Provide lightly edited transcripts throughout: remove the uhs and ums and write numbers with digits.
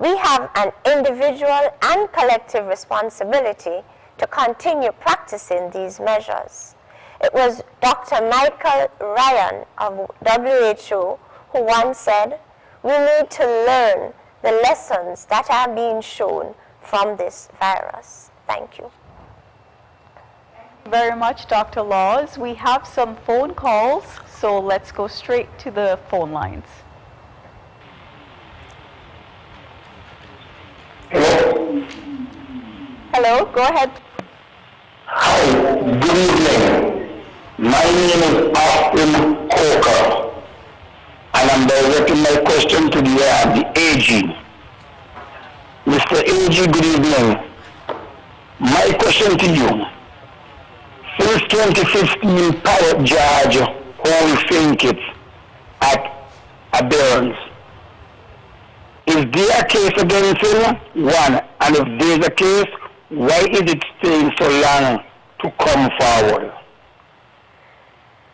We have an individual and collective responsibility to continue practicing these measures. It was Dr. Michael Ryan of WHO who once said, "We need to learn the lessons that are being shown from this virus." Thank you. Thank you very much, Dr. Laws. We have some phone calls, so let's go straight to the phone lines. Hello. Hello, go ahead. Hi, good evening. My name is Austin Coker, and I'm directing my question to the AG. Mr. AG, good evening. My question to you. Since 2015, Pilot Judge Holy Finkit at Aberrance. Is there a case against him? One. And if there's a case, why is it staying so long to come forward?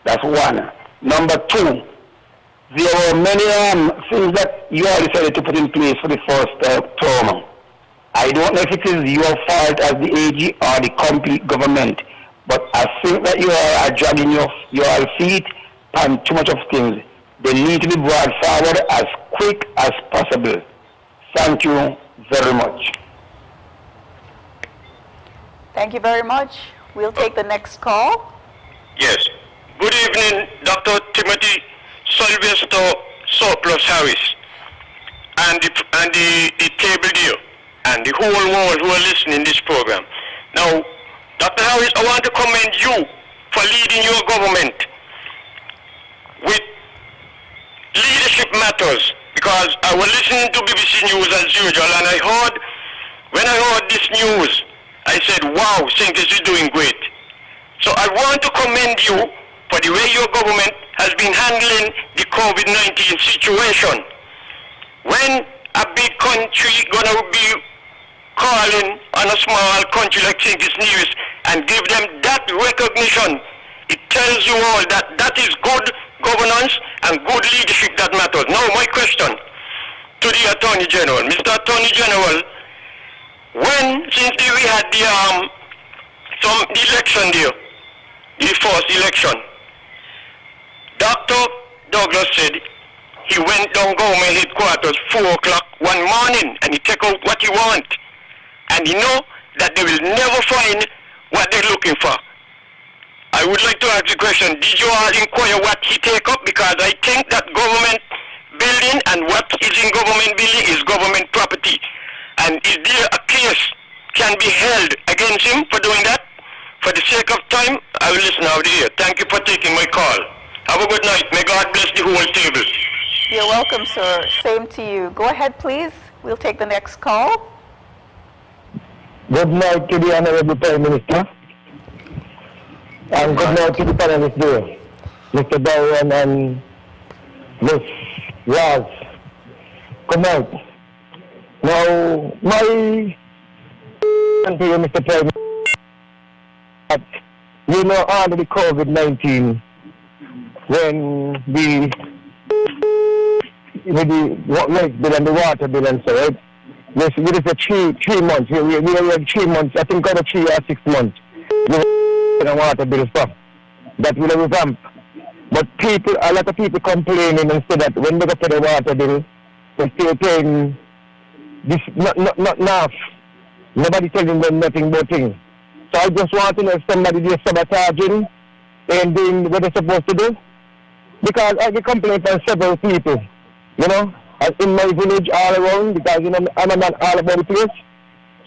That's one. Number two, there were many things that you all decided to put in place for the first term. I don't know if it is your fault as the AG or the complete government, but I think that you all are dragging your feet on too much of things. They need to be brought forward as quick as possible. Thank you very much. Thank you very much. We'll take the next call. Yes. Good evening, Dr. Timothy Sylvester Surplus Harris, and the table deal, and the whole world who are listening to this program. Now, Dr. Harris, I want to commend you for leading your government with leadership matters, because I was listening to BBC News as usual, and when I heard this news, I said, wow, Sinkers is doing great. So I want to commend you for the way your government has been handling the COVID-19 situation. When a big country gonna be calling on a small country like Sinkers News and give them that recognition, it tells you all that that is good governance and good leadership that matters. Now my question to the Attorney General. Mr. Attorney General, since we had the election there, the first election, Dr. Douglas said he went down government headquarters 4 o'clock one morning and he take out what he want. And he know that they will never find what they're looking for. I would like to ask the question, did you all inquire what he take up? Because I think that government building and what is in government building is government property. And is there a case can be held against him for doing that? For the sake of time, I will listen out here. Thank you for taking my call. Have a good night. May God bless the whole table. You're welcome, sir. Same to you. Go ahead, please. We'll take the next call. Good night to the Honorable Prime Minister. And good night to the panelists there, Mr. Darren and Ms. Raz. Good night. Now, my question to you, Mr. Prime Minister, that you know all of the COVID-19 when with the light bill and the water bill and so, right? This is a 3 months. We have 3 months, I think over 3 or 6 months. The water bill stuff that will revamp. But a lot of people complaining and say that when they go for the water bill, they're still paying this not enough. Nobody telling them nothing but things. So I just want to know if somebody is sabotaging and doing what they're supposed to do. Because I get complaints from several people, you know, in my village all around, because you know I'm a man all about the place.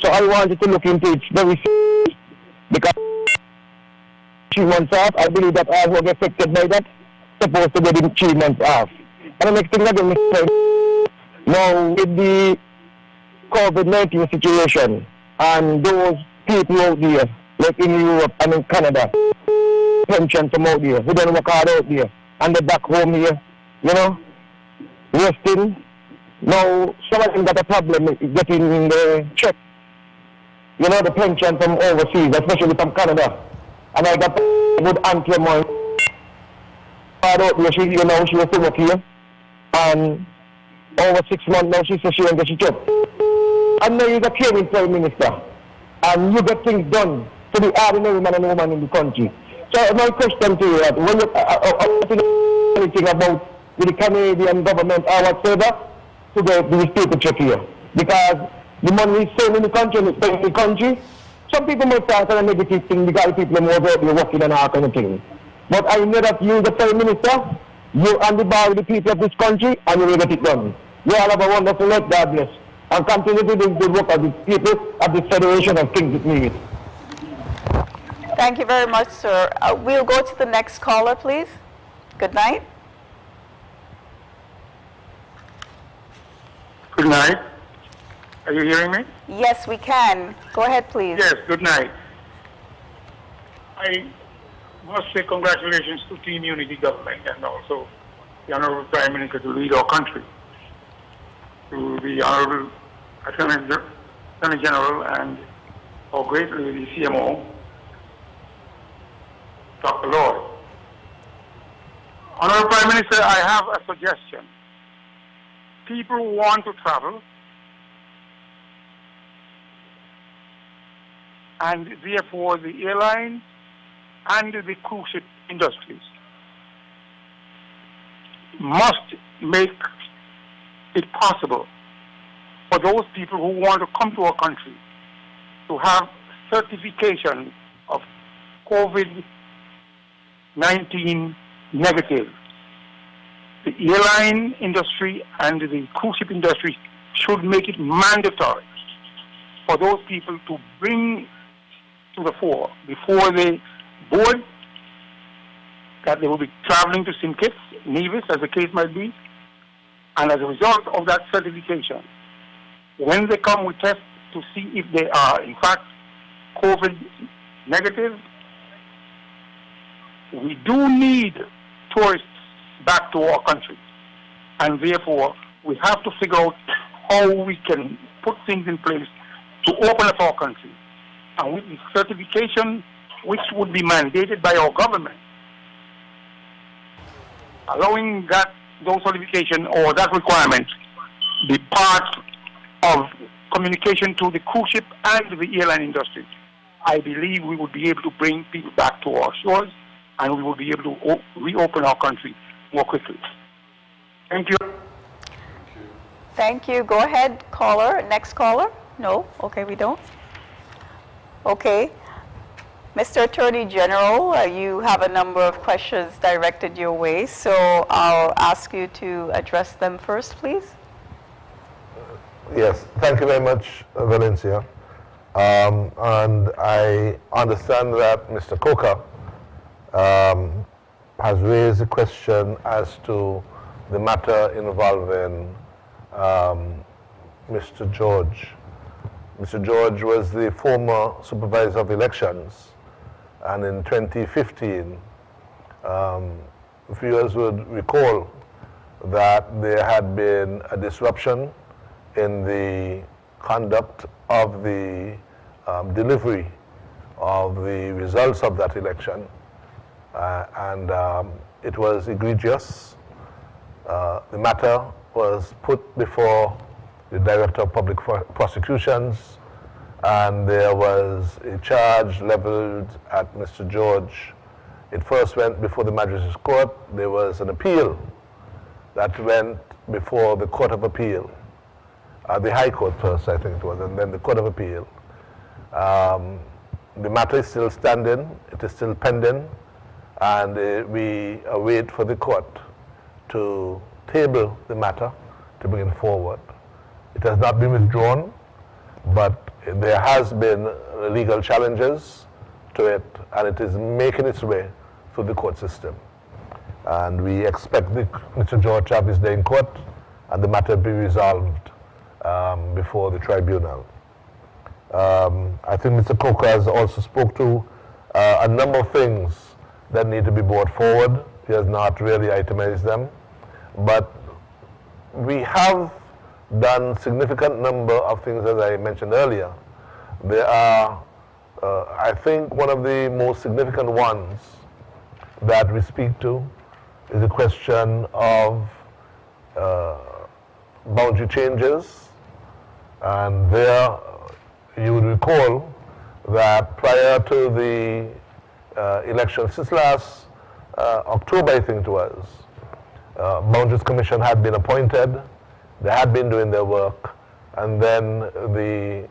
So I wanted to look into it very seriously, because 3 months off, I believe that all who get affected by that supposed to get in 3 months off. And the next thing again, now with the COVID-19 situation and those people out there, like in Europe and in Canada, pension from out there, who don't work hard out there, and they're back home here, you know, resting. Now, some of them got a problem getting the check, you know, the pension from overseas, especially from Canada. And I got a good auntie of mine. Out there, she was to work here. And over 6 months now, she says she won't get she job. And now you're a caring prime minister. And you get things done to the ordinary man and woman in the country. So my question to you is, when you know anything about the Canadian government or whatsoever, to these people check here. Because the money is saved in the country and it's spent in the country. Some people might start on a negative thing because people are more working and all kind of thing. But I know that you, the Prime Minister, you're on the bar with the people of this country and you will get it done. You all have a wonderful night, God bless. And continue to do the good work of the people of the Federation of Kings with me. Thank you very much, sir. We'll go to the next caller, please. Good night. Good night. Are you hearing me? Yes, we can. Go ahead, please. Yes, good night. I must say congratulations to Team Unity Government and also the Honorable Prime Minister to lead our country, to the Honorable Attorney General and our great lady CMO, Dr. Lord. Honorable Prime Minister, I have a suggestion. People who want to travel and therefore the airlines and the cruise ship industries must make it possible for those people who want to come to our country to have certification of COVID-19 negative. The airline industry and the cruise ship industry should make it mandatory for those people to bring to the fore before they board that they will be traveling to St. Kitts, Nevis, as the case might be, and as a result of that certification, when they come, we test to see if they are in fact COVID negative. We do need tourists back to our country, and therefore we have to figure out how we can put things in place to open up our country. And with the certification, which would be mandated by our government, allowing those certification or that requirement be part of communication to the cruise ship and the airline industry, I believe we would be able to bring people back to our shores and we will be able to reopen our country more quickly. Thank you. Thank you. Go ahead, caller. Next caller? No? Okay, we don't. Okay. Mr. Attorney General, you have a number of questions directed your way, so I'll ask you to address them first, please. Yes, thank you very much, Valencia. And I understand that Mr. Coker has raised a question as to the matter involving Mr. George. Mr. George was the former supervisor of elections, and in 2015, viewers would recall that there had been a disruption in the conduct of the delivery of the results of that election, and it was egregious. The matter was put before the Director of Public Prosecutions, and there was a charge leveled at Mr. George. It first went before the Magistrates Court. There was an appeal that went before the Court of Appeal, the High Court first, I think it was, and then the Court of Appeal. The matter is still standing, it is still pending, and we await for the court to table the matter to bring it forward. It has not been withdrawn, but there has been legal challenges to it, and it is making its way through the court system. And we expect Mr. George to have his day in court and the matter be resolved before the tribunal. I think Mr. Coker has also spoke to a number of things that need to be brought forward. He has not really itemized them, but we have done significant number of things, as I mentioned earlier. There are, I think, one of the most significant ones that we speak to is the question of boundary changes, and there you would recall that prior to the election, since last October I think it was, Boundaries Commission had been appointed, they had been doing their work, and then the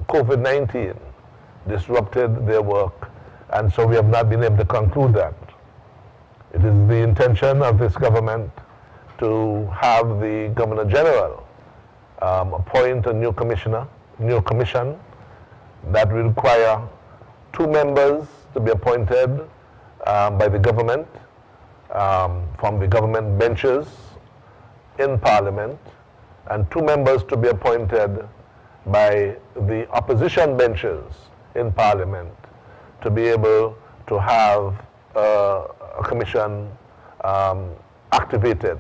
COVID-19 disrupted their work, and so we have not been able to conclude that. It is the intention of this government to have the Governor General appoint a new commission that will require 2 members to be appointed by the government from the government benches in Parliament, and 2 members to be appointed by the opposition benches in Parliament to be able to have a commission activated.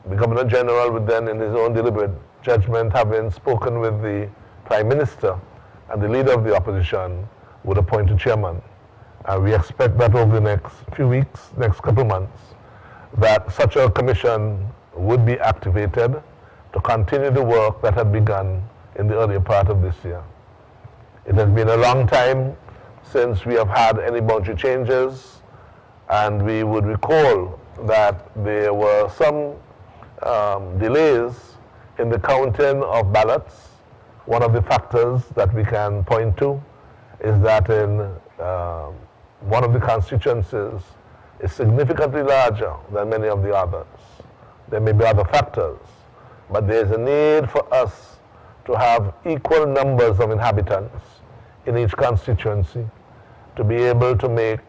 The Governor General would then, in his own deliberate judgment, having spoken with the Prime Minister and the Leader of the Opposition, would appoint a chairman. And we expect that over the next few weeks, next couple of months, that such a commission would be activated to continue the work that had begun in the earlier part of this year. It has been a long time since we have had any boundary changes, and we would recall that there were some delays in the counting of ballots. One of the factors that we can point to is that in one of the constituencies is significantly larger than many of the others. There may be other factors, but there is a need for us to have equal numbers of inhabitants in each constituency to be able to make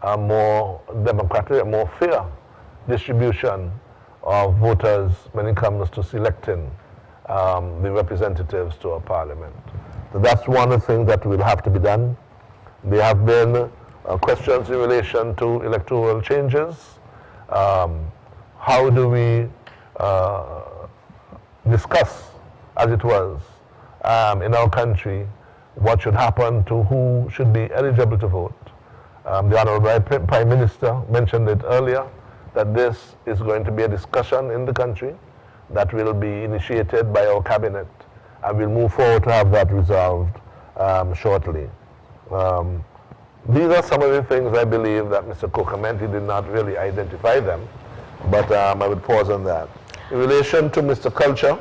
a more democratic, a more fair distribution of voters when it comes to selecting the representatives to our parliament. So that's one of the things that will have to be done. There have been questions in relation to electoral changes. How do we discuss, as it was, in our country, what should happen to who should be eligible to vote? The Honorable Prime Minister mentioned it earlier, that this is going to be a discussion in the country that will be initiated by our cabinet, and we'll move forward to have that resolved shortly. These are some of the things I believe that Mr. Coker meant. He did not really identify them, but I would pause on that. In relation to Mr. Culture,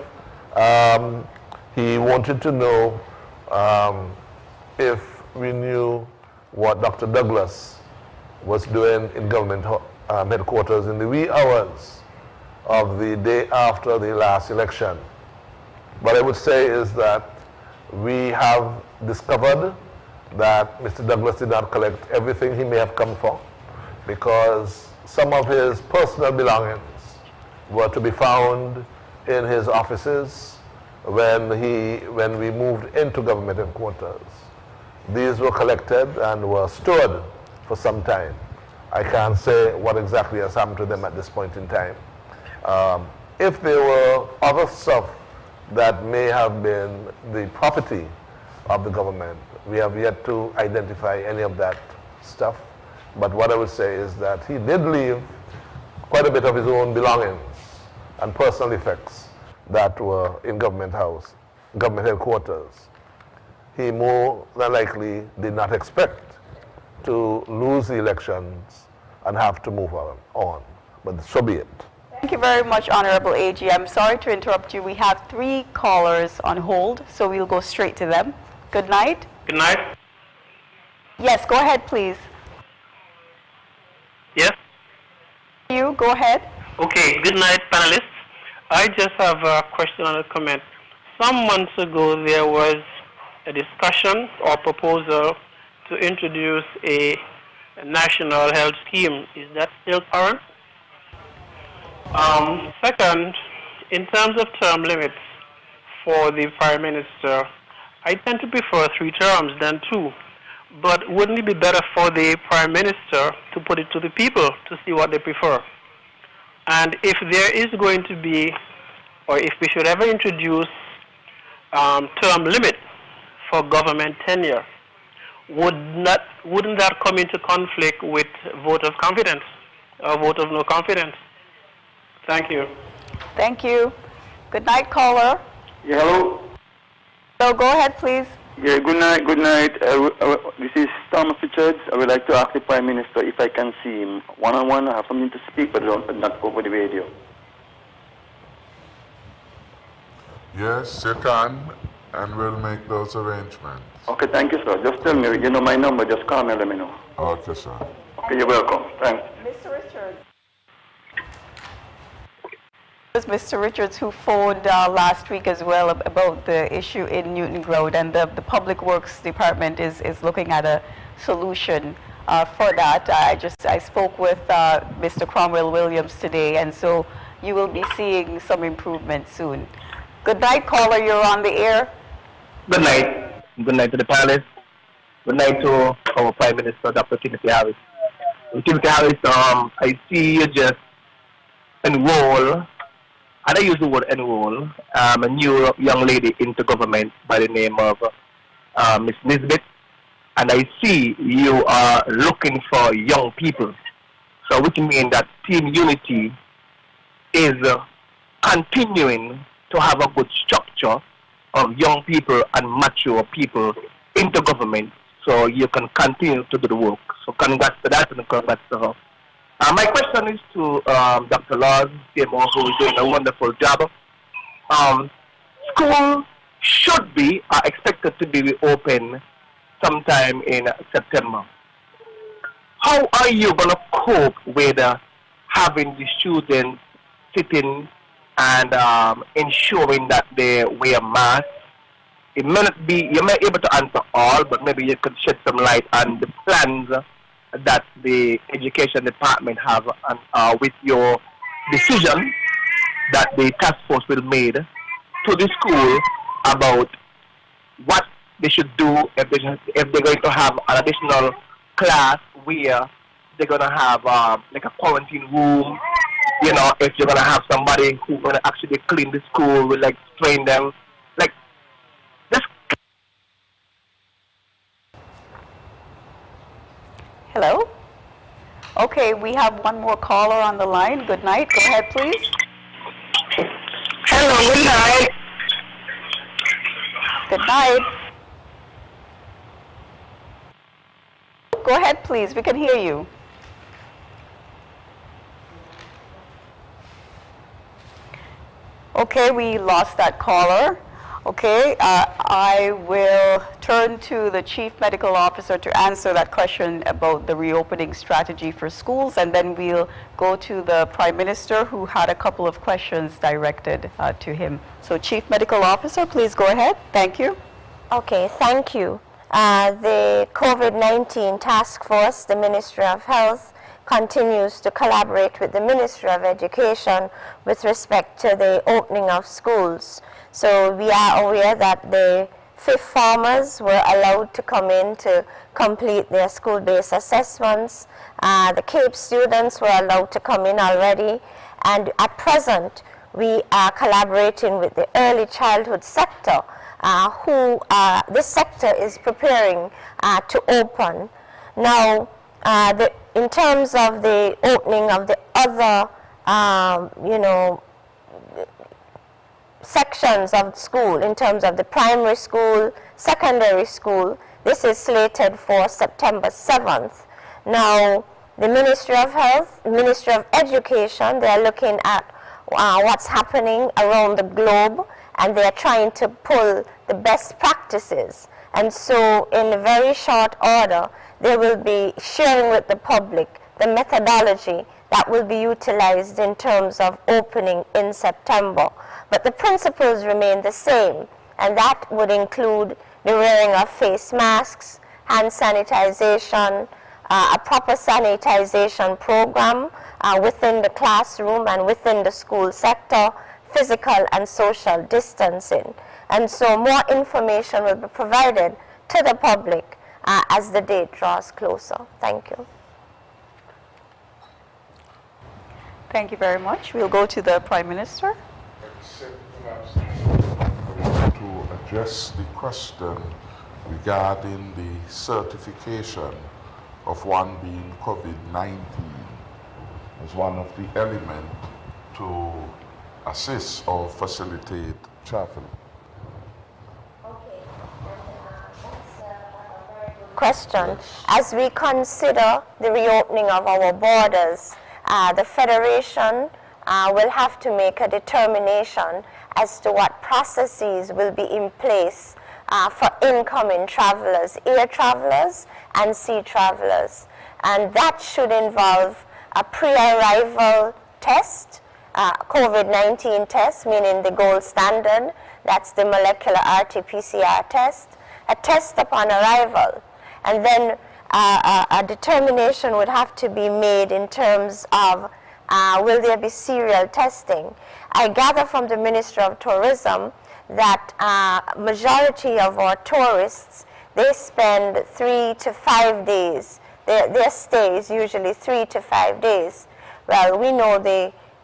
he wanted to know if we knew what Dr. Douglas was doing in government headquarters in the wee hours of the day after the last election. What I would say is that we have discovered that Mr. Douglas did not collect everything he may have come for, because some of his personal belongings were to be found in his offices when we moved into government headquarters. These were collected and were stored for some time. I can't say what exactly has happened to them at this point in time. If there were other stuff that may have been the property of the government, we have yet to identify any of that stuff. But what I would say is that he did leave quite a bit of his own belongings and personal effects that were in government headquarters. He more than likely did not expect to lose the elections and have to move on. But so be it. Thank you very much, Honorable AG. I'm sorry to interrupt you. We have 3 callers on hold, so we'll go straight to them. Good night. Good night. Yes, go ahead, please. Yes? You, go ahead. Okay, good night, panelists. I just have a question and a comment. Some months ago, there was a discussion or proposal to introduce a national health scheme. Is that still current? Second, in terms of term limits for the Prime Minister, I tend to prefer 3 terms than 2. But wouldn't it be better for the Prime Minister to put it to the people to see what they prefer? And if there is going to be, or if we should ever introduce term limit for government tenure, wouldn't that come into conflict with vote of confidence or vote of no confidence? Thank you. Thank you. Good night, caller. Yeah, hello. So go ahead, please. Yeah, good night, good night. This is Thomas Richards. I would like to ask the Prime Minister if I can see him one-on-one. I have something to speak, but not over the radio. Yes, you can, and we'll make those arrangements. Okay, thank you, sir. Just tell me, you know my number. Just call me and let me know. Okay, sir. Okay, you're welcome. Thanks. Mr. Richards. It was Mr. Richards who phoned last week as well about the issue in Newton Road, and the Public Works Department is looking at a solution for that. I spoke with Mr. Cromwell Williams today, and so you will be seeing some improvement soon. Good night, caller. You're on the air. Good night. Good night to the panelists. Good night to our Prime Minister, Dr. Timothy Harris. Timothy Harris, I see you just enroll, and I use the word enroll, a new young lady into government by the name of Miss Nisbet, and I see you are looking for young people. So which means that Team Unity is continuing to have a good structure of young people and mature people into government, so you can continue to do the work. So congrats to that and congrats to her. My question is to Dr. Laws, CMO, who is doing a wonderful job. School should be expected to be open sometime in September. How are you going to cope with having the students sitting and ensuring that they wear masks? It may not be, you may be able to answer all, but maybe you could shed some light on the plans that the education department have with your decision that the task force will made to the school about what they should do if they're going to have an additional class where they're going to have like a quarantine room. You know, if you're going to have somebody who's going to actually clean the school, will like train them, like just. Hello? Okay, we have one more caller on the line. Good night. Go ahead, please. Hello, good night. Good night. Go ahead, please. We can hear you. Okay, we lost that caller. Okay, I will turn to the Chief Medical Officer to answer that question about the reopening strategy for schools, and then we'll go to the Prime Minister, who had a couple of questions directed to him. So Chief Medical Officer, please go ahead. Thank you. Okay, thank you. The COVID-19 task force, the Ministry of Health, continues to collaborate with the Ministry of Education with respect to the opening of schools. So we are aware that the fifth formers were allowed to come in to complete their school-based assessments. The CAPE students were allowed to come in already. And at present, we are collaborating with the early childhood sector, this sector is preparing to open. Now, in terms of the opening of the other, sections of school, in terms of the primary school, secondary school, this is slated for September 7th. Now, the Ministry of Health, Ministry of Education, they are looking at what's happening around the globe, and they are trying to pull the best practices. And so, in a very short order, they will be sharing with the public the methodology that will be utilized in terms of opening in September. But the principles remain the same, and that would include the wearing of face masks, hand sanitization, a proper sanitization program within the classroom and within the school sector, physical and social distancing. And so more information will be provided to the public as the date draws closer. Thank you. Thank you very much. We'll go to the Prime Minister. Except perhaps I want to address the question regarding the certification of one being COVID-19 as one of the elements to assist or facilitate travel. Question. As we consider the reopening of our borders, the Federation will have to make a determination as to what processes will be in place for incoming travelers, air travelers and sea travelers. And that should involve a pre-arrival test, COVID-19 test, meaning the gold standard, that's the molecular RT-PCR test, a test upon arrival. And then a determination would have to be made in terms of will there be serial testing. I gather from the Ministry of Tourism that majority of our tourists, they spend 3 to 5 days. Their stay is usually 3 to 5 days. Well, we know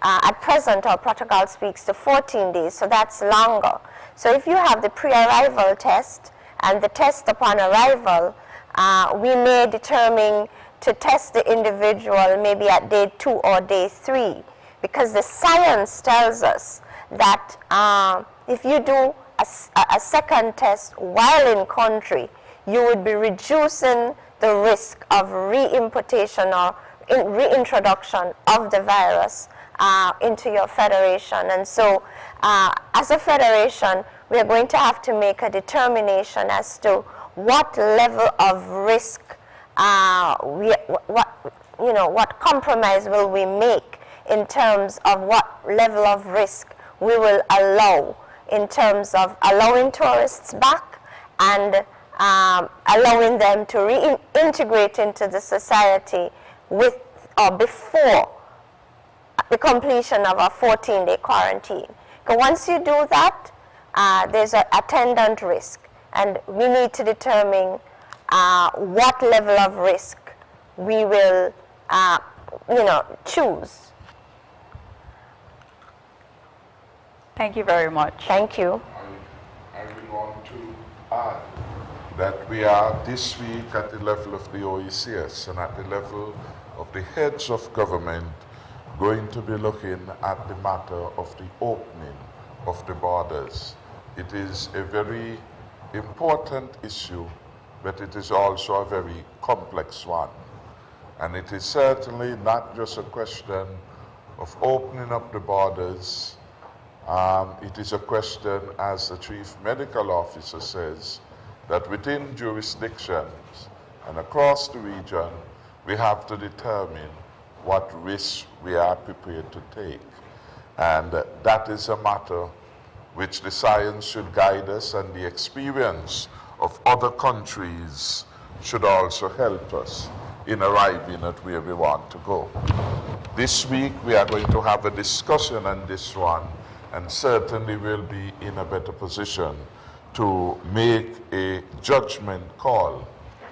at present our protocol speaks to 14 days, so that's longer. So if you have the pre-arrival test and the test upon arrival, we may determine to test the individual maybe at day 2 or day 3, because the science tells us that if you do a second test while in country, you would be reducing the risk of reimportation or reintroduction of the virus into your federation. And so as a federation, we are going to have to make a determination as to what level of risk, what compromise will we make in terms of what level of risk we will allow in terms of allowing tourists back and allowing them to reintegrate into the society with or before the completion of a 14-day quarantine. Because once you do that, there's an attendant risk, and we need to determine what level of risk we will, choose. Thank you very much. Thank you. I would want to add that we are this week at the level of the OECS and at the level of the heads of government going to be looking at the matter of the opening of the borders. It is a very important issue, but it is also a very complex one. And it is certainly not just a question of opening up the borders. It is a question, as the Chief Medical Officer says, that within jurisdictions and across the region, we have to determine what risks we are prepared to take. And that is a matter which the science should guide us, and the experience of other countries should also help us in arriving at where we want to go. This week we are going to have a discussion on this one, and certainly we'll be in a better position to make a judgment call,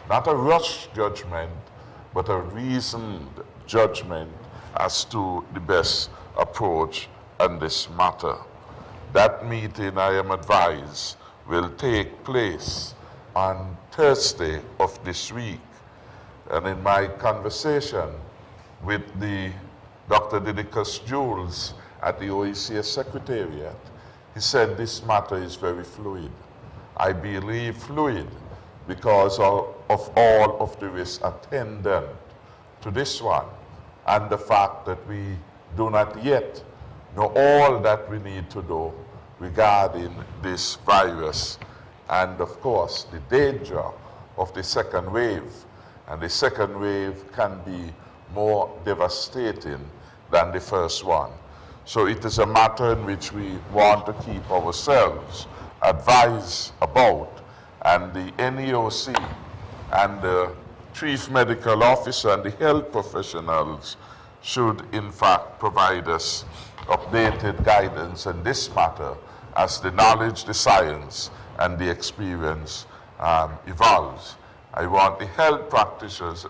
not a rush judgment, but a reasoned judgment as to the best approach on this matter. That meeting, I am advised, will take place on Thursday of this week. And in my conversation with the Dr. Didicus Jules at the OECS Secretariat, he said this matter is very fluid. I believe fluid because of all of the risks attendant to this one, and the fact that we do not yet know all that we need to do regarding this virus, and of course the danger of the second wave. And the second wave can be more devastating than the first one. So it is a matter in which we want to keep ourselves advised about, and the NEOC and the Chief Medical Officer and the health professionals should in fact provide us updated guidance in this matter as the knowledge, the science, and the experience evolves. I want the health practitioners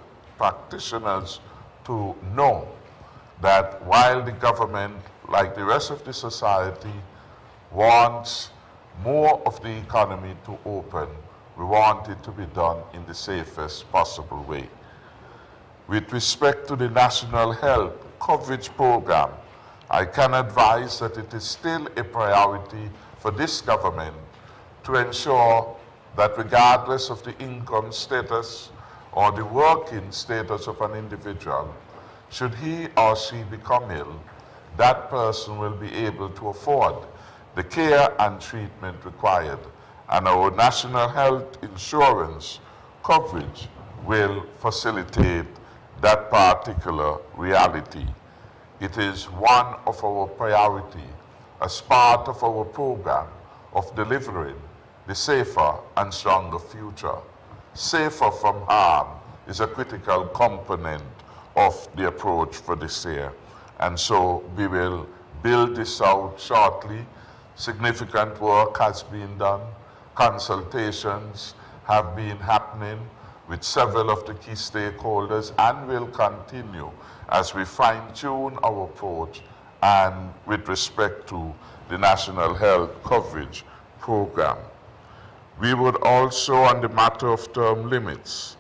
to know that while the government, like the rest of the society, wants more of the economy to open, we want it to be done in the safest possible way. With respect to the National Health Coverage Program, I can advise that it is still a priority for this government to ensure that regardless of the income status or the working status of an individual, should he or she become ill, that person will be able to afford the care and treatment required, and our national health insurance coverage will facilitate that particular reality. It is one of our priority as part of our program of delivering the safer and stronger future. Safer from harm is a critical component of the approach for this year. And so we will build this out shortly. Significant work has been done. Consultations have been happening with several of the key stakeholders and will continue as we fine-tune our approach and with respect to the National Health Coverage Program. We would also, on the matter of term limits,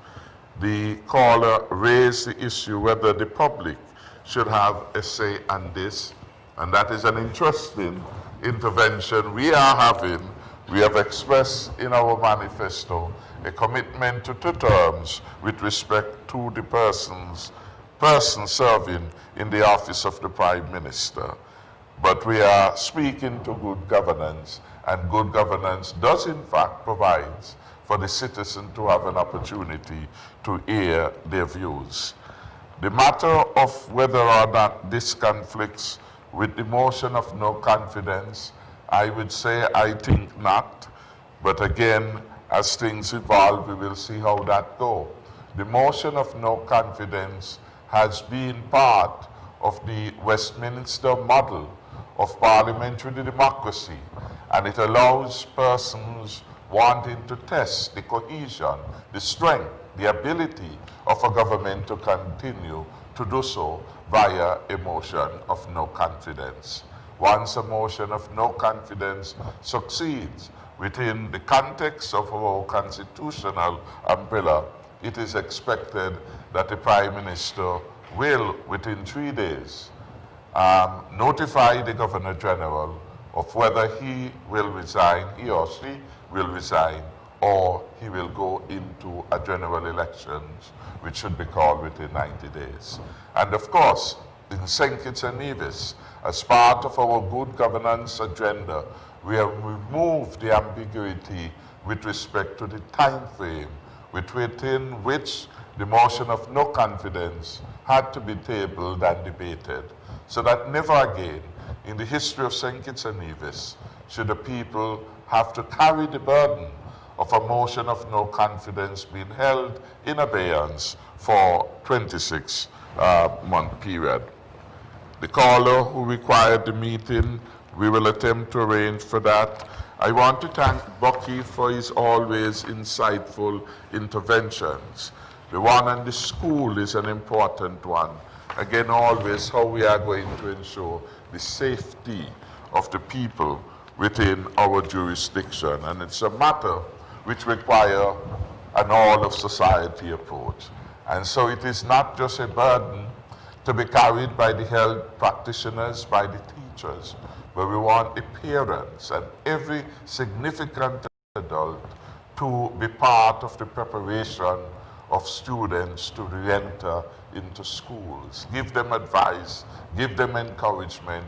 the caller raised the issue whether the public should have a say on this, and that is an interesting intervention we are having. We have expressed in our manifesto a commitment to 2 terms with respect to the person serving in the office of the Prime Minister. But we are speaking to good governance, and good governance does in fact provide for the citizen to have an opportunity to air their views. The matter of whether or not this conflicts with the motion of no confidence, I would say I think not. But again, as things evolve, we will see how that goes. The motion of no confidence has been part of the Westminster model of parliamentary democracy, and it allows persons wanting to test the cohesion, the strength, the ability of a government to continue to do so via a motion of no confidence. Once a motion of no confidence succeeds within the context of our constitutional umbrella, it is expected that the Prime Minister will, within 3 days, notify the Governor General of whether he will resign, he or she will resign, or he will go into a general elections, which should be called within 90 days. And of course, in St. Kitts and Nevis, as part of our good governance agenda, we have removed the ambiguity with respect to the time frame within which the motion of no confidence had to be tabled and debated, so that never again in the history of St. Kitts and Nevis should the people have to carry the burden of a motion of no confidence being held in abeyance for 26-month period. The caller who required the meeting, we will attempt to arrange for that. I want to thank Bucky for his always insightful interventions. The one on the school is an important one. Again, always how we are going to ensure the safety of the people within our jurisdiction. And it's a matter which requires an all-of-society approach. And so it is not just a burden to be carried by the health practitioners, by the teachers, but we want the parents and every significant adult to be part of the preparation of students to re-enter into schools. Give them advice, give them encouragement,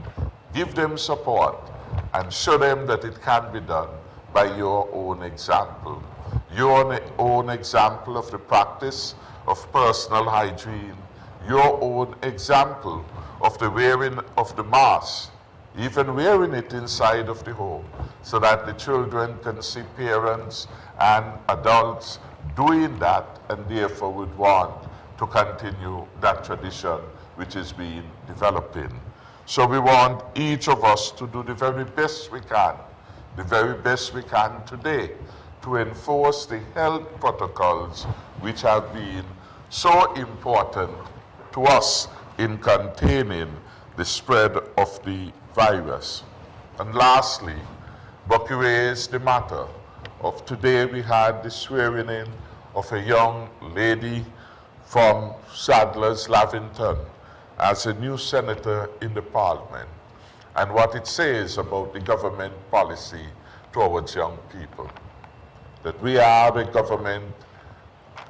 give them support, and show them that it can be done by your own example. Your own example of the practice of personal hygiene, your own example of the wearing of the mask, even wearing it inside of the home, so that the children can see parents and adults doing that, and therefore would want to continue that tradition which is being developing. So we want each of us to do the very best we can today, to enforce the health protocols which have been so important to us in containing the spread of the virus. And lastly, Bucky raised the matter of today we had the swearing in of a young lady from Sadler's Lavington. as a new senator in the parliament and what it says about the government policy towards young people. That we are a government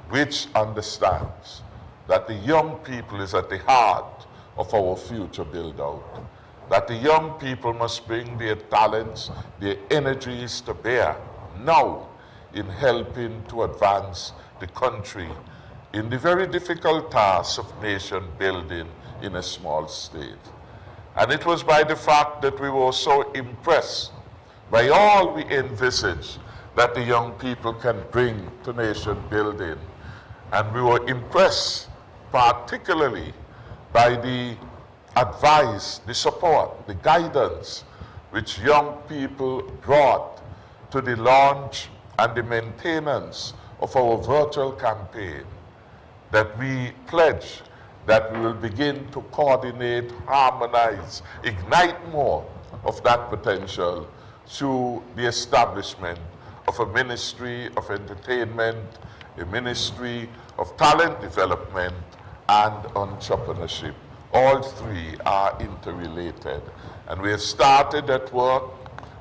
which understands that the young people is at the heart of our future build-out, that the young people must bring their talents, their energies to bear now in helping to advance the country in the very difficult task of nation building in a small state. And it was by the fact that we were so impressed by all we envisaged that the young people can bring to nation building. And we were impressed particularly by the advice, the support, the guidance which young people brought to the launch and the maintenance of our virtual campaign, that we pledge that we will begin to coordinate, harmonize, ignite more of that potential through the establishment of a ministry of entertainment, a ministry of talent development and entrepreneurship. All three are interrelated. And we have started that work.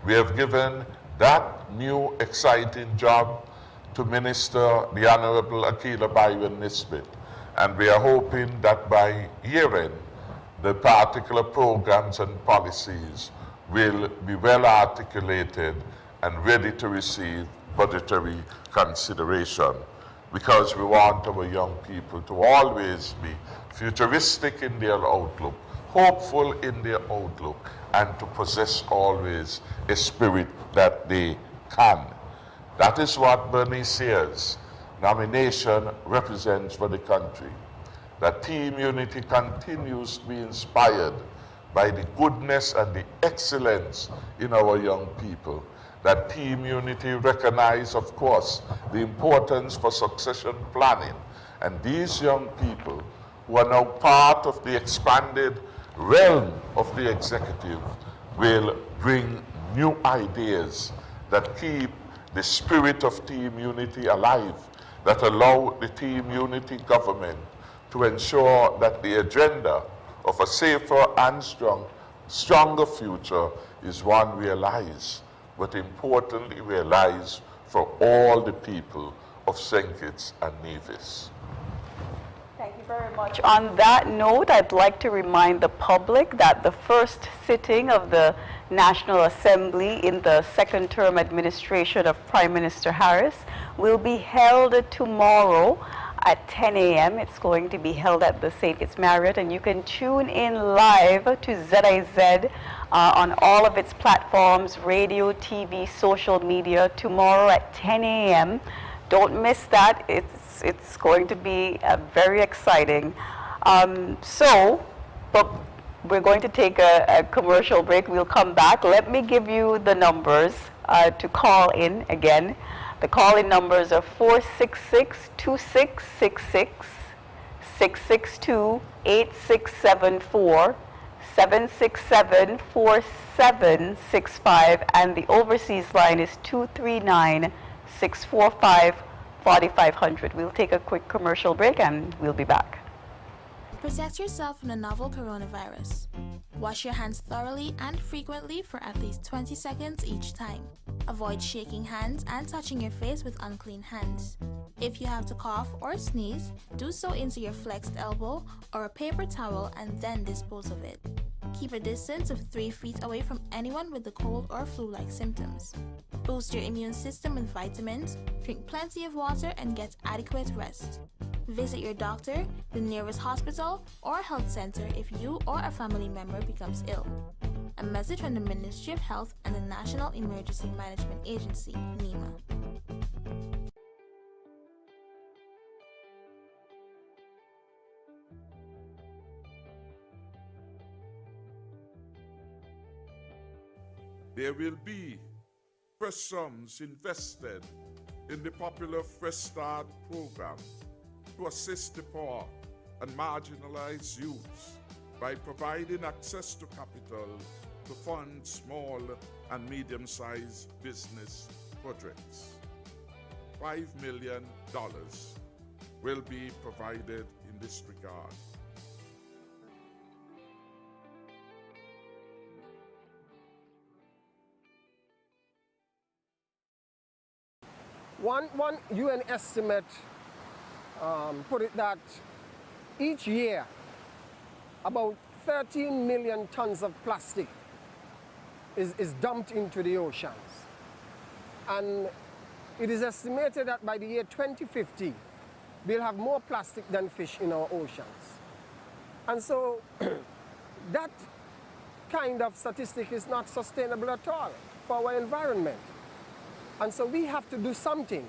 We have given that new exciting job to Minister, the Honorable Akila Byron Nisbet. And we are hoping that by year-end, the particular programs and policies will be well articulated and ready to receive budgetary consideration, because we want our young people to always be futuristic in their outlook, hopeful in their outlook, and to possess always a spirit that they can. That is what Bernie Sears' nomination represents for the country. That Team Unity continues to be inspired by the goodness and the excellence in our young people. That Team Unity recognizes, of course, the importance for succession planning. And these young people who are now part of the expanded realm of the executive will bring new ideas that keep the spirit of Team Unity alive, that allow the Team Unity government to ensure that the agenda of a safer and stronger future is one realized, but importantly realized for all the people of St. Kitts and Nevis. Thank you very much. On that note, I'd like to remind the public that the first sitting of the National Assembly in the second term administration of Prime Minister Harris will be held tomorrow at 10 a.m. It's going to be held at the St. Kitts Marriott, and you can tune in live to ZIZ on all of its platforms, radio, TV, social media, tomorrow at 10 a.m. Don't miss that. It's going to be very exciting. But we're going to take a commercial break. We'll come back. Let me give you the numbers to call in again. The call-in numbers are 466-2666, 662-8674, 767-4765, and the overseas line is 239-645-4500. We'll take a quick commercial break and we'll be back. Protect yourself from the novel coronavirus. Wash your hands thoroughly and frequently for at least 20 seconds each time. Avoid shaking hands and touching your face with unclean hands. If you have to cough or sneeze, do so into your flexed elbow or a paper towel and then dispose of it. Keep a distance of 3 feet away from anyone with the cold or flu-like symptoms. Boost your immune system with vitamins, drink plenty of water, and get adequate rest. Visit your doctor, the nearest hospital, or health center if you or a family member becomes ill. A message from the Ministry of Health and the National Emergency Management Agency, NEMA. There will be fresh sums invested in the popular Fresh Start program to assist the poor and marginalized youths by providing access to capital to fund small and medium-sized business projects. $5 million will be provided in this regard. One UN estimate put it that each year about 13 million tons of plastic is dumped into the oceans. And it is estimated that by the year 2050, we'll have more plastic than fish in our oceans. And so that kind of statistic is not sustainable at all for our environment. And so we have to do something.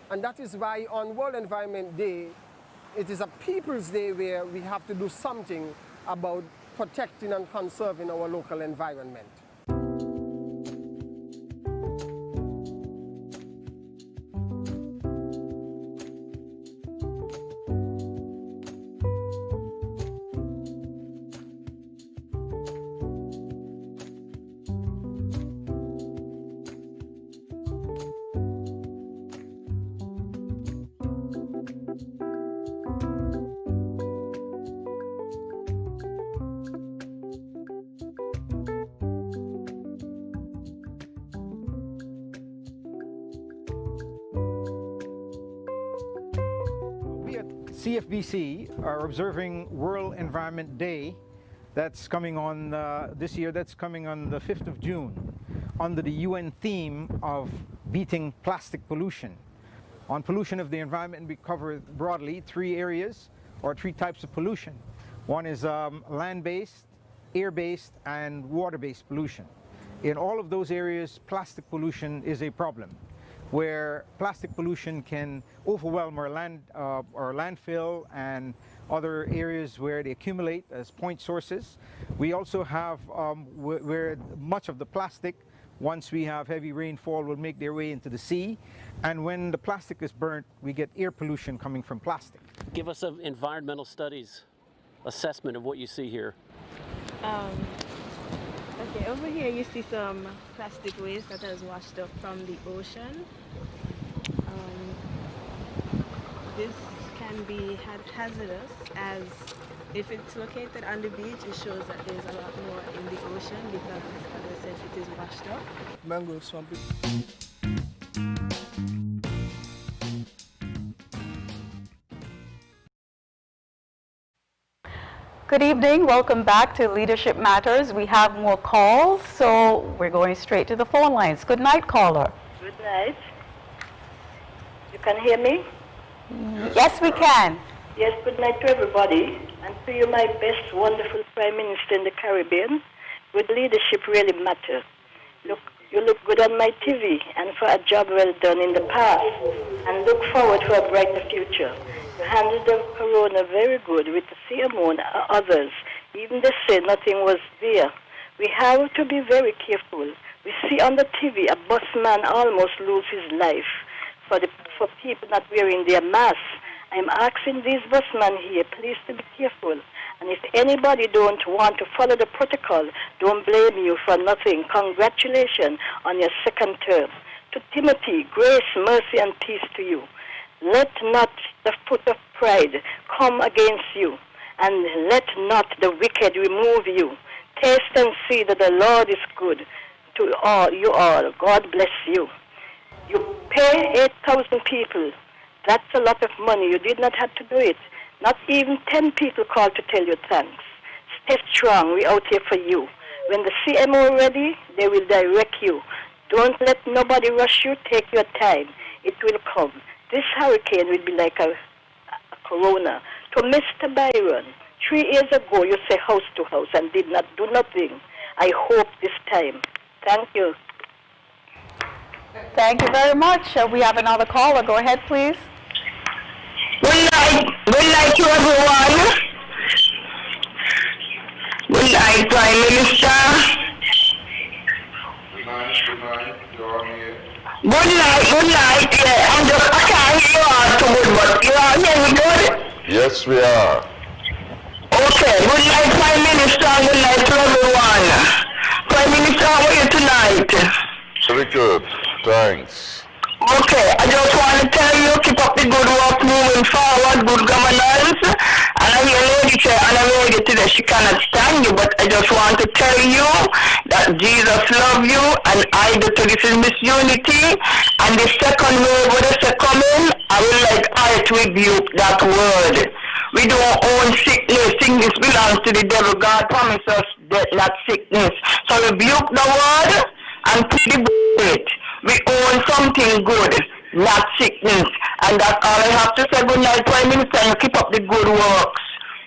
And that is why on World Environment Day, it is a People's Day where we have to do something about protecting and conserving our local environment. CFBC are observing World Environment Day. That's coming on this year, that's coming on the 5th of June under the UN theme of beating plastic pollution. On pollution of the environment, we cover broadly three areas or three types of pollution. One is land-based, air-based and water-based pollution. In all of those areas, plastic pollution is a problem, where plastic pollution can overwhelm our landfill and other areas where they accumulate as point sources. We also have where much of the plastic, once we have heavy rainfall, will make their way into the sea. And when the plastic is burnt, we get air pollution coming from plastic. Give us an environmental studies assessment of what you see here. Okay, over here you see some plastic waste that has washed up from the ocean. This can be hazardous, as if it's located on the beach, it shows that there's a lot more in the ocean because, as I said, it is washed up. Mangrove swamp. Good evening, welcome back to Leadership Matters. We have more calls, so we're going straight to the phone lines. Good night, caller. Good night. You can hear me? Yes, we can. Yes, good night to everybody. And to you, my best, wonderful Prime Minister in the Caribbean. Good leadership really matters. You look good on my TV and for a job well done in the past. And look forward to a brighter future. You handled the corona very good with the CMO and others. Even they say nothing was there. We have to be very careful. We see on the TV a busman almost lose his life for people not wearing their masks. I'm asking these busmen here, please to be careful. And if anybody don't want to follow the protocol, don't blame you for nothing. Congratulations on your second term. To Timothy, grace, mercy, and peace to you. Let not the foot of pride come against you, and let not the wicked remove you. Taste and see that the Lord is good to all you all. God bless you. You pay 8,000 people. That's a lot of money. You did not have to do it. Not even 10 people called to tell you thanks. Stay strong. We're out here for you. When the CMO ready, they will direct you. Don't let nobody rush you. Take your time. It will come. This hurricane will be like a corona. To Mr. Byron, 3 years ago you say house to house and did not do nothing. I hope this time. Thank you. Thank you very much. We have another caller. Go ahead, please. Good night to everyone. Good night, Prime Minister. Good night, you're on here. Good night, yeah. I can't hear you all too good, but you all hear me good? Yes, we are. Okay, good night, Prime Minister, good night to everyone. Prime Minister, how are you tonight? Very good, thanks. Okay, I just want to tell you, keep up the good work moving forward, good governance, And I hear lady say on the radio today she cannot stand you, but I just want to tell you that Jesus loves you, and I do to this is Miss Unity. And the second word, what is coming, I will like I to rebuke that word. We don't own sickness. Sickness belongs to the devil. God promised us death, not sickness. So rebuke the word and put the it. We own something good, not sickness. And that's all I have to say. Good night, Prime Minister, and keep up the good works.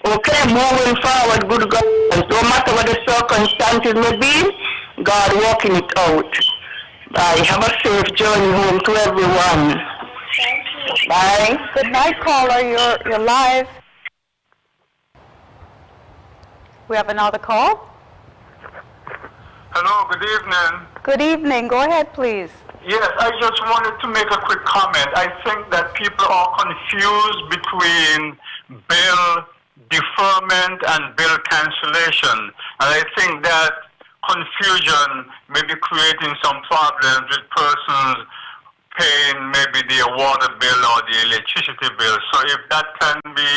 Okay, moving forward, good governance. No matter what the circumstances may be, God working it out. Bye. Have a safe journey home to everyone. Thank you. Bye. Good night, caller. You're live. We have another call. Hello, good evening. Good evening. Go ahead, please. Yes, I just wanted to make a quick comment. I think that people are confused between bill deferment and bill cancellation. And I think that confusion may be creating some problems with persons paying maybe their water bill or the electricity bill. So if that can be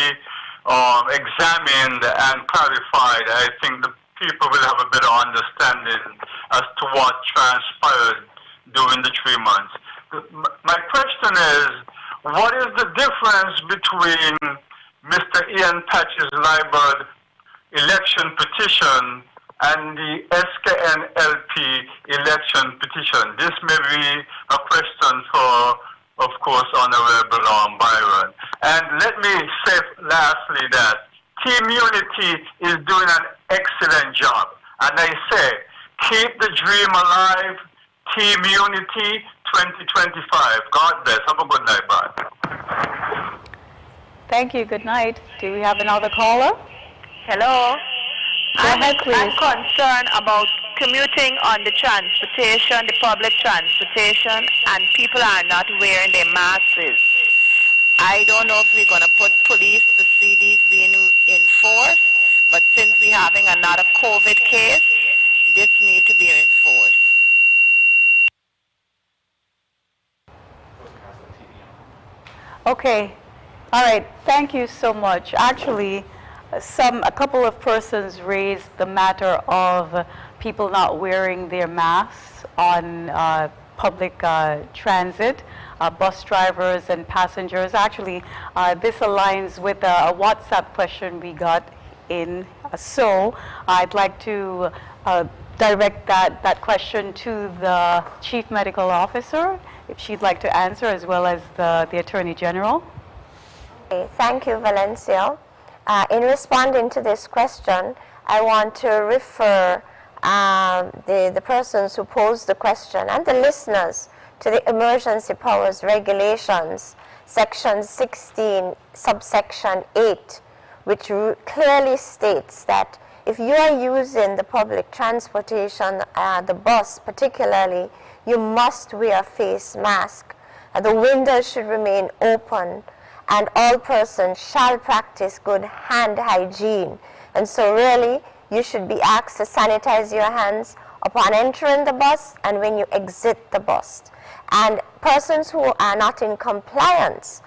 examined and clarified, I think the people will have a better understanding as to what transpired during the 3 months. My question is, what is the difference between Mr. Ian Patch's Library election petition and the SKNLP election petition? This may be a question for, of course, Honorable Byron. And let me say lastly that Team Unity is doing an excellent job. And I say, keep the dream alive, Team Unity 2025. God bless. Have a good night. Bye. Thank you. Good night. Do we have another caller? Hello. Go ahead, please. I'm concerned about commuting on the transportation, the public transportation, and people are not wearing their masks. I don't know if we're going to put police to see these being enforced, but since we're having another COVID case, this needs to be enforced. Okay. All right. Thank you so much. Actually, a couple of persons raised the matter of people not wearing their masks on public transit, bus drivers and passengers. Actually, this aligns with a WhatsApp question we got in. So I'd like to direct that question to the Chief Medical Officer, if she'd like to answer, as well as the Attorney General. Okay, thank you, Valencio. In responding to this question, I want to refer the persons who posed the question and the listeners to the Emergency Powers Regulations, Section 16, subsection 8, which clearly states that if you are using the public transportation, the bus particularly, you must wear a face mask. The windows should remain open, and all persons shall practice good hand hygiene. And so really, you should be asked to sanitize your hands upon entering the bus and when you exit the bus. And persons who are not in compliance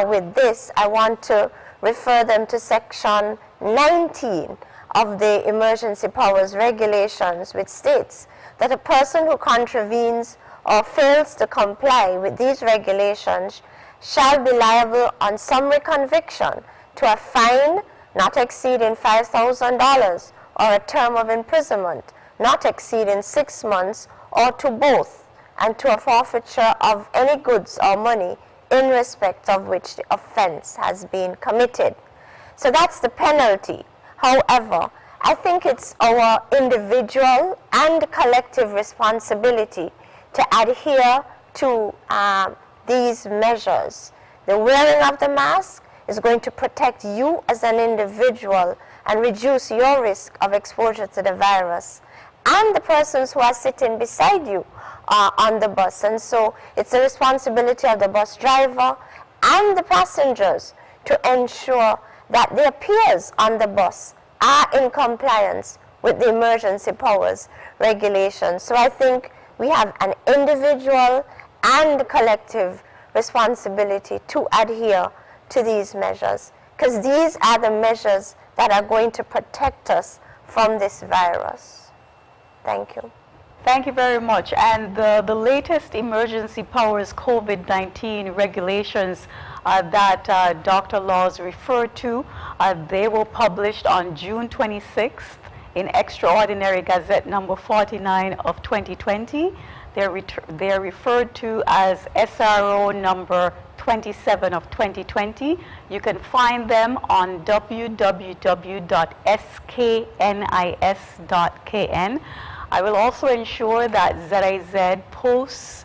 with this, I want to refer them to Section 19 of the Emergency Powers Regulations, which states that a person who contravenes or fails to comply with these regulations shall be liable on summary conviction to a fine not exceeding $5,000 or a term of imprisonment not exceeding 6 months or to both, and to a forfeiture of any goods or money in respect of which the offense has been committed. So that's the penalty. However, I think it's our individual and collective responsibility to adhere to these measures. The wearing of the mask is going to protect you as an individual and reduce your risk of exposure to the virus and the persons who are sitting beside you on the bus. And so it's the responsibility of the bus driver and the passengers to ensure that their peers on the bus are in compliance with the emergency powers regulations. So I think we have an individual and collective responsibility to adhere to these measures. because these are the measures that are going to protect us from this virus. Thank you. Thank you very much. And the latest emergency powers COVID-19 regulations that Dr. Laws referred to, they were published on June 26th in Extraordinary Gazette number 49 of 2020. They're referred to as SRO number 27 of 2020. You can find them on www.sknis.kn. I will also ensure that ZIZ posts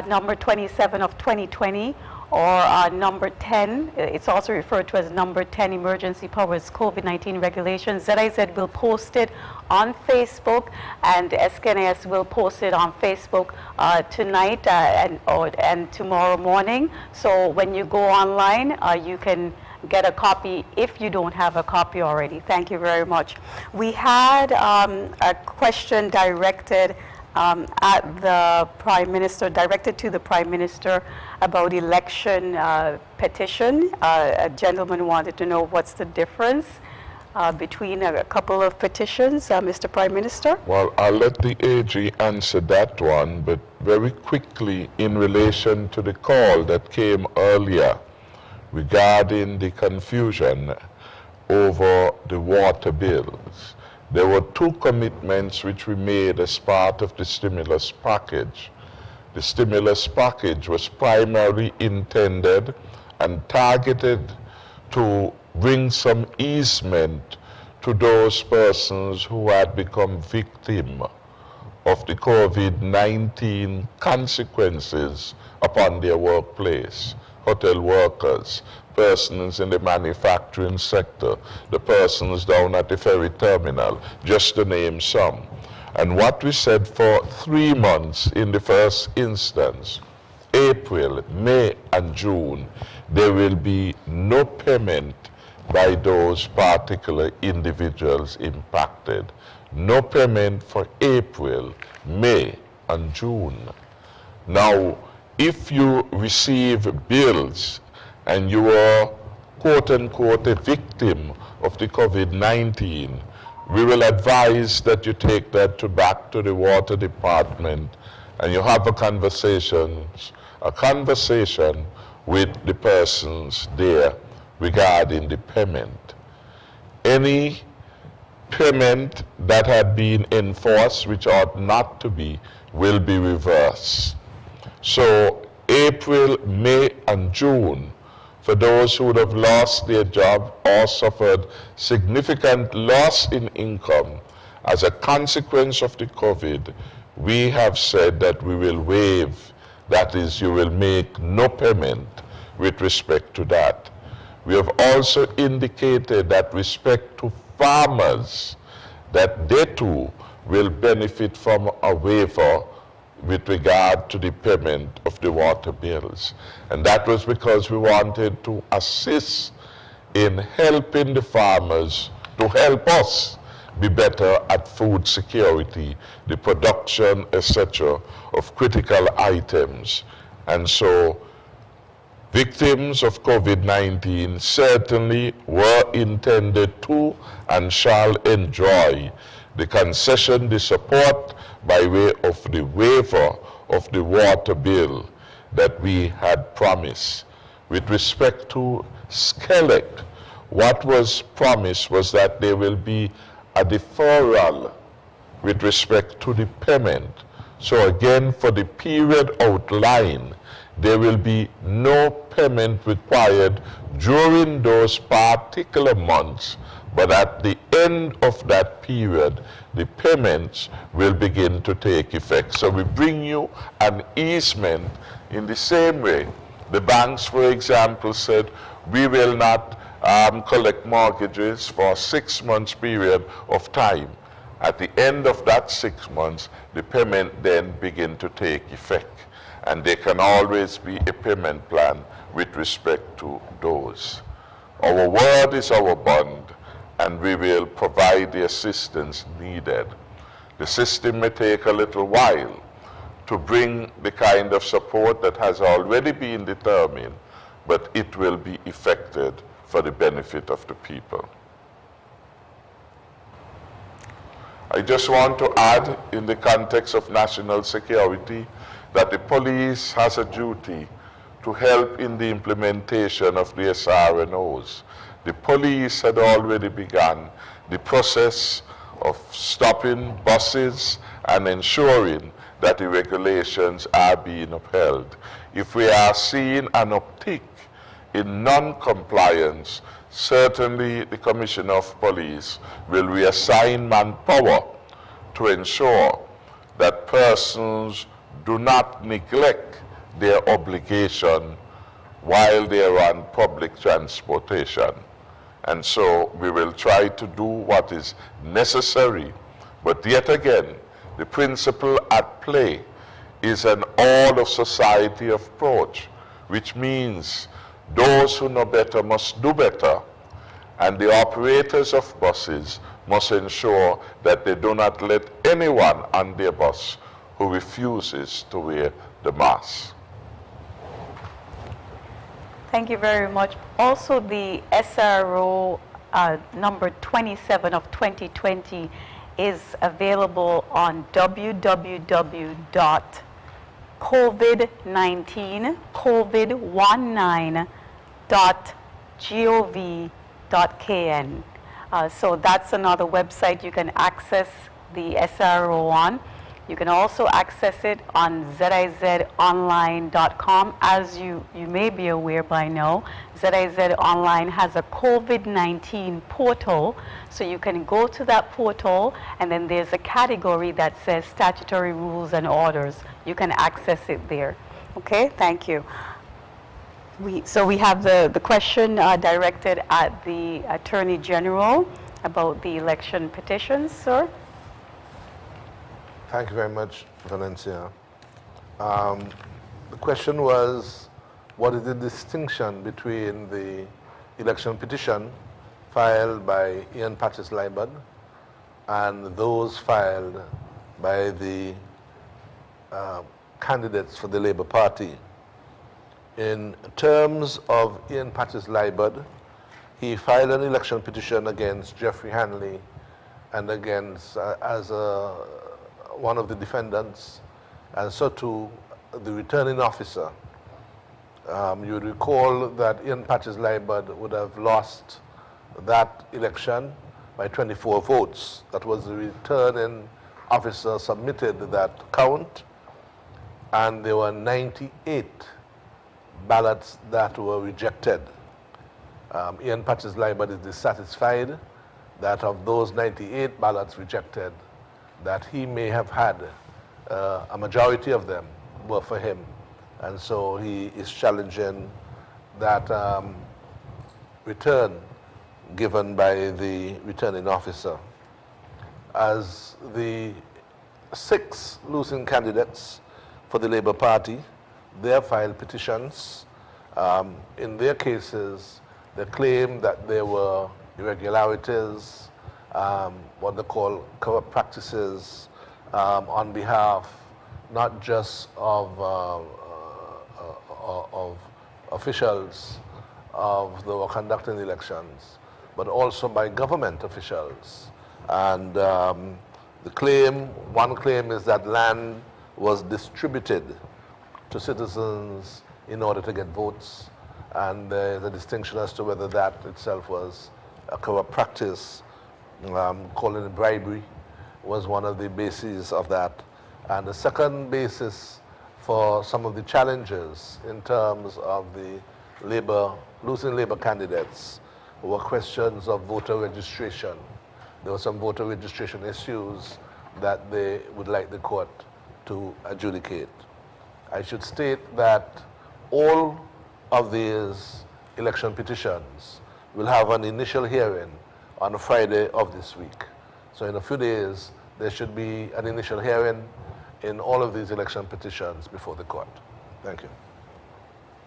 number 27 of 2020 or number 10, it's also referred to as number 10 Emergency Powers COVID-19 Regulations. ZIZ will post it on Facebook, and SKNIS will post it on Facebook tonight and tomorrow morning. So when you go online, you can get a copy if you don't have a copy already. Thank you very much. We had a question directed at the Prime Minister, directed to the Prime Minister about election petition. A gentleman wanted to know what's the difference between a couple of petitions, Mr. Prime Minister? Well, I'll let the AG answer that one, but very quickly in relation to the call that came earlier regarding the confusion over the water bills. There were two commitments which we made as part of the stimulus package. The stimulus package was primarily intended and targeted to bring some easement to those persons who had become victim of the COVID-19 consequences upon their workplace. Hotel workers, persons in the manufacturing sector, the persons down at the ferry terminal, just to name some. And what we said for 3 months in the first instance, April, May, and June, there will be no payment by those particular individuals impacted. No payment for April, May, and June. Now, if you receive bills and you are quote-unquote a victim of the COVID-19, we will advise that you take that back to the water department and you have a conversation with the persons there regarding the payment. Any payment that had been enforced, which ought not to be, will be reversed. So April, May, and June, for those who would have lost their job or suffered significant loss in income as a consequence of the COVID, we have said that we will waive, that is, you will make no payment with respect to that. We have also indicated that respect to farmers, that they too will benefit from a waiver with regard to the payment of the water bills. And that was because we wanted to assist in helping the farmers to help us be better at food security, the production, etc., of critical items. And so victims of COVID-19 certainly were intended to and shall enjoy the concession, the support by way of the waiver of the water bill that we had promised. With respect to SCELEC, what was promised was that there will be a deferral with respect to the payment. So again, for the period outlined, there will be no payment required during those particular months, but at the end of that period, the payments will begin to take effect. So we bring you an easement in the same way. The banks, for example, said, we will not collect mortgages for 6 months period of time. At the end of that 6 months, the payment then begin to take effect. And there can always be a payment plan with respect to those. Our word is our bond, and we will provide the assistance needed. The system may take a little while to bring the kind of support that has already been determined, but it will be effected for the benefit of the people. I just want to add, in the context of national security, that the police has a duty to help in the implementation of the SRNOs. The police had already begun the process of stopping buses and ensuring that the regulations are being upheld. If we are seeing an uptick in non-compliance, certainly the Commissioner of Police will reassign manpower to ensure that persons do not neglect their obligation while they are on public transportation. And so we will try to do what is necessary. But yet again, the principle at play is an all of society approach, which means those who know better must do better. And the operators of buses must ensure that they do not let anyone on their bus who refuses to wear the mask. Thank you very much. Also, the SRO number 27 of 2020 is available on www.covid19.gov.kn. So that's another website you can access the SRO on. You can also access it on zizonline.com. As you may be aware by now, ZIZ Online has a COVID-19 portal. So you can go to that portal, and then there's a category that says statutory rules and orders. You can access it there. Okay, thank you. So we have the question directed at the Attorney General about the election petitions, sir. Thank you very much, Valencia. The question was, what is the distinction between the election petition filed by Ian Patches Liebert and those filed by the candidates for the Labour Party? In terms of Ian Patches Liebert, he filed an election petition against Jeffrey Hanley and against, as one of the defendants, and so too the returning officer. You would recall that Ian Patches Liebert would have lost that election by 24 votes. That was the returning officer submitted that count, and there were 98 ballots that were rejected. Ian Patches Liebert is dissatisfied that of those 98 ballots rejected, that he may have had a majority of them were for him. And so he is challenging that return given by the returning officer. As the 6 losing candidates for the Labour Party, they have filed petitions. In their cases, they claim that there were irregularities, what they call corrupt practices on behalf not just of officials of the conducting elections, but also by government officials. And one claim is that land was distributed to citizens in order to get votes, and there's a distinction as to whether that itself was a corrupt practice. Calling it bribery was one of the bases of that. And the second basis for some of the challenges in terms of the losing Labour candidates were questions of voter registration. There were some voter registration issues that they would like the court to adjudicate. I should state that all of these election petitions will have an initial hearing on Friday of this week. So in a few days, there should be an initial hearing in all of these election petitions before the court. Thank you.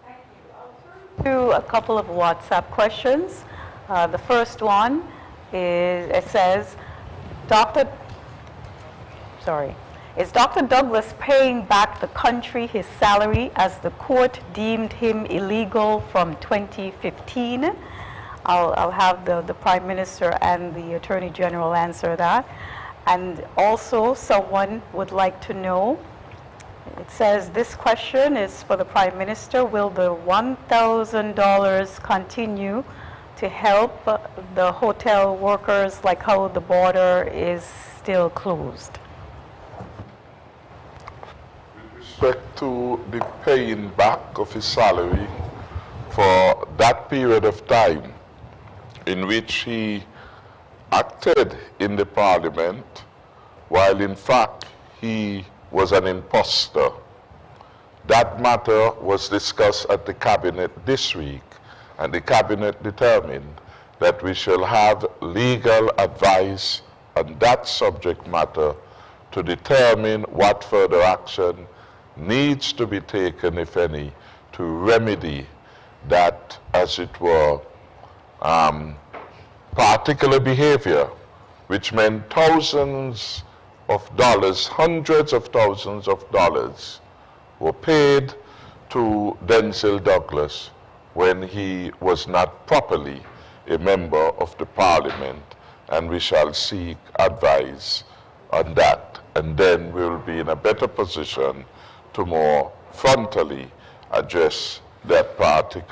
Thank you. I'll turn to a couple of WhatsApp questions. The first one is, it says, is Dr. Douglas paying back the country his salary as the court deemed him illegal from 2015? I'll have the Prime Minister and the Attorney General answer that. And also, someone would like to know, it says this question is for the Prime Minister, will the $1,000 continue to help the hotel workers, like how the border is still closed? With respect to the paying back of his salary for that period of time in which he acted in the Parliament, while in fact he was an imposter. That matter was discussed at the Cabinet this week, and the Cabinet determined that we shall have legal advice on that subject matter to determine what further action needs to be taken, if any, to remedy that, as it were, particular behavior, which meant thousands of dollars, hundreds of thousands of dollars were paid to Denzil Douglas when he was not properly a member of the Parliament, and we shall seek advice on that, and then we will be in a better position to more frontally address that particular